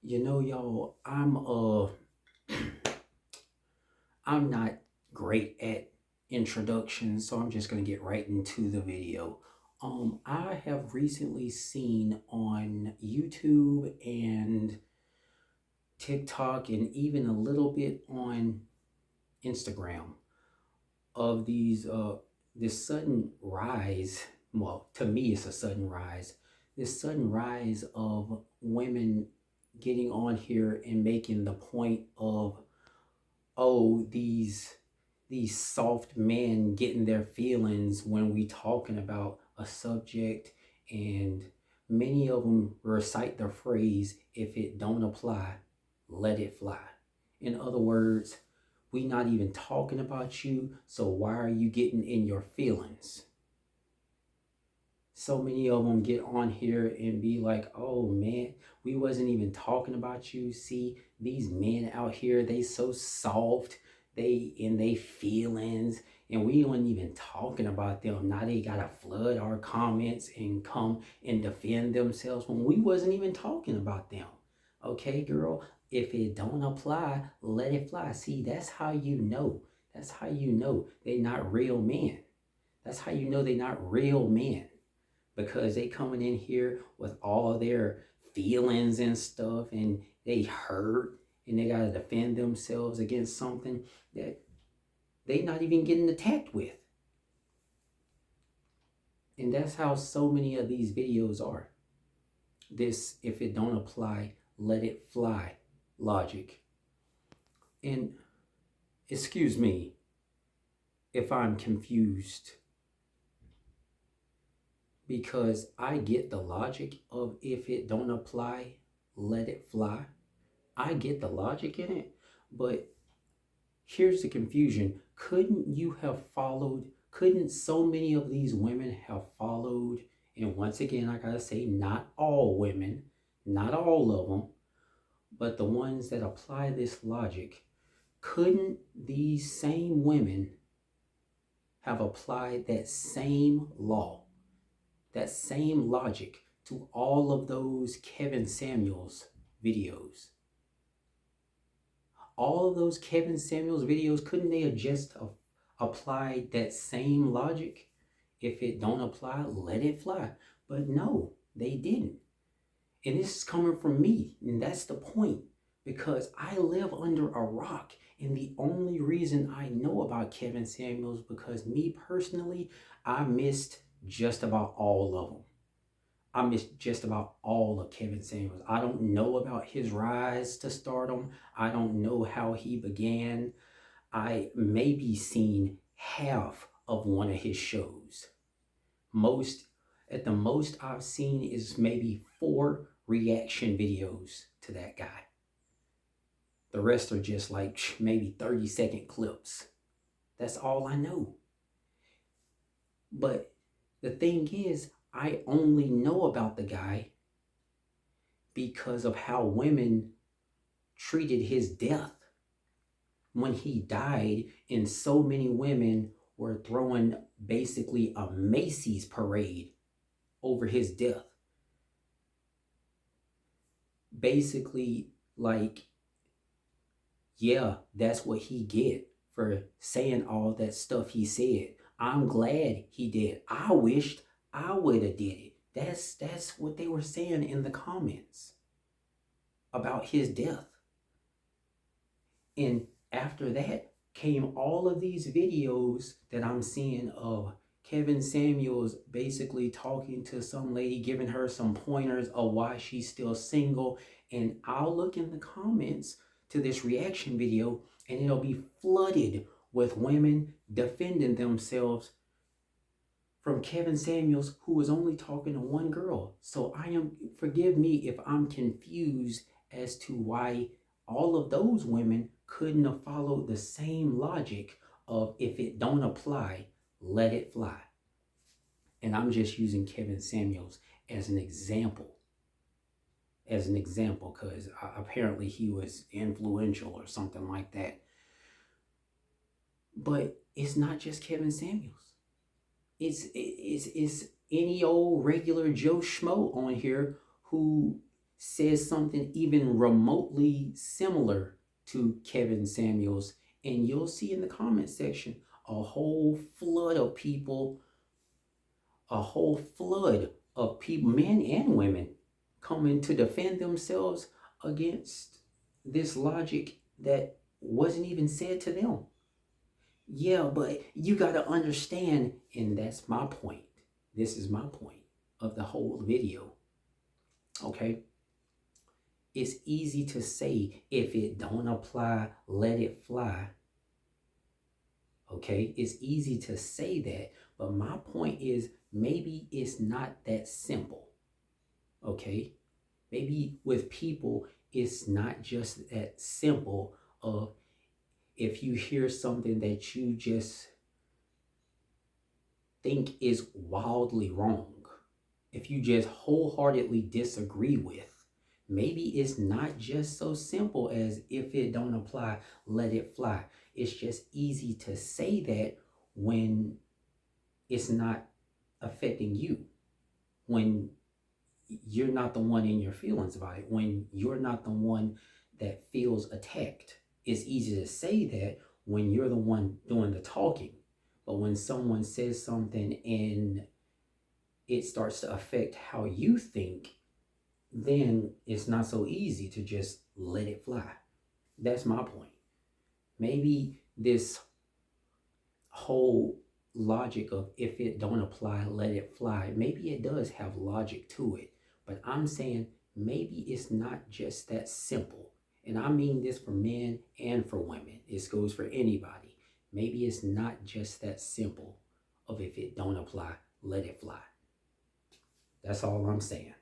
Y'all, I'm not great at introductions, so I'm just gonna get right into the video. I have recently seen on YouTube and TikTok and even a little bit on Instagram of this sudden rise. Well, to me, it's a sudden rise. This sudden rise of women getting on here and making the point of, oh, these soft men getting their feelings when we talking about a subject, and many of them recite the phrase, if it don't apply, let it fly. In other words, we not even talking about you, so why are you getting in your feelings? So many of them get on here and be like, oh man, we wasn't even talking about you. See, these men out here, they so soft, they in they feelings, and we weren't even talking about them. Now they gotta flood our comments and come and defend themselves when we wasn't even talking about them. Okay, girl, if it don't apply, let it fly. See, that's how you know. That's how you know they not real men. That's how you know they not real men, because they coming in here with all their feelings and stuff, and they hurt and they gotta defend themselves against something that they not even getting attacked with. And that's how so many of these videos are. This, if it don't apply, let it fly logic. And excuse me if I'm confused, because I get the logic of if it don't apply, let it fly. I get the logic in it, but here's the confusion. Couldn't so many of these women have followed? And once again, I gotta say, not all women, not all of them, but the ones that apply this logic, couldn't these same women have applied that same law, that same logic to all of those Kevin Samuels videos? All of those Kevin Samuels videos, couldn't they have just applied that same logic? If it don't apply, let it fly. But no, they didn't. And this is coming from me, and that's the point, because I live under a rock, and the only reason I know about Kevin Samuels, because me personally, I missed just about all of them. I missed just about all of Kevin Samuels. I don't know about his rise to stardom. I don't know how he began. I maybe seen half of one of his shows. At the most I've seen is maybe 4 reaction videos to that guy. The rest are just like maybe 30-second clips. That's all I know. But the thing is, I only know about the guy because of how women treated his death when he died, and so many women were throwing basically a Macy's parade over his death. Basically, like, yeah, that's what he get for saying all that stuff he said. I'm glad he did. I wished I would have did it. That's what they were saying in the comments about his death. And after that came all of these videos that I'm seeing of Kevin Samuels basically talking to some lady, giving her some pointers of why she's still single. And I'll look in the comments to this reaction video, and it'll be flooded with women defending themselves from Kevin Samuels, who was only talking to one girl. So forgive me if I'm confused as to why all of those women couldn't have followed the same logic of, if it don't apply, let it fly. And I'm just using Kevin Samuels as an example. Because apparently he was influential or something like that. But it's not just Kevin Samuels. It's any old regular Joe Schmo on here who says something even remotely similar to Kevin Samuels, and you'll see in the comment section a whole flood of people, a whole flood of people, men and women, coming to defend themselves against this logic that wasn't even said to them. Yeah, but you got to understand, and that's my point. This is my point of the whole video. Okay? It's easy to say, if it don't apply, let it fly. Okay? It's easy to say that, but my point is maybe it's not that simple. Okay? Maybe with people, it's not just that simple of, if you hear something that you just think is wildly wrong, if you just wholeheartedly disagree with, maybe it's not just so simple as, if it don't apply, let it fly. It's just easy to say that when it's not affecting you, when you're not the one in your feelings about it, when you're not the one that feels attacked. It's easy to say that when you're the one doing the talking. But when someone says something and it starts to affect how you think, then it's not so easy to just let it fly. That's my point. Maybe this whole logic of, if it don't apply, let it fly, maybe it does have logic to it. But I'm saying maybe it's not just that simple. And I mean this for men and for women. This goes for anybody. Maybe it's not just that simple of, if it don't apply, let it fly. That's all I'm saying.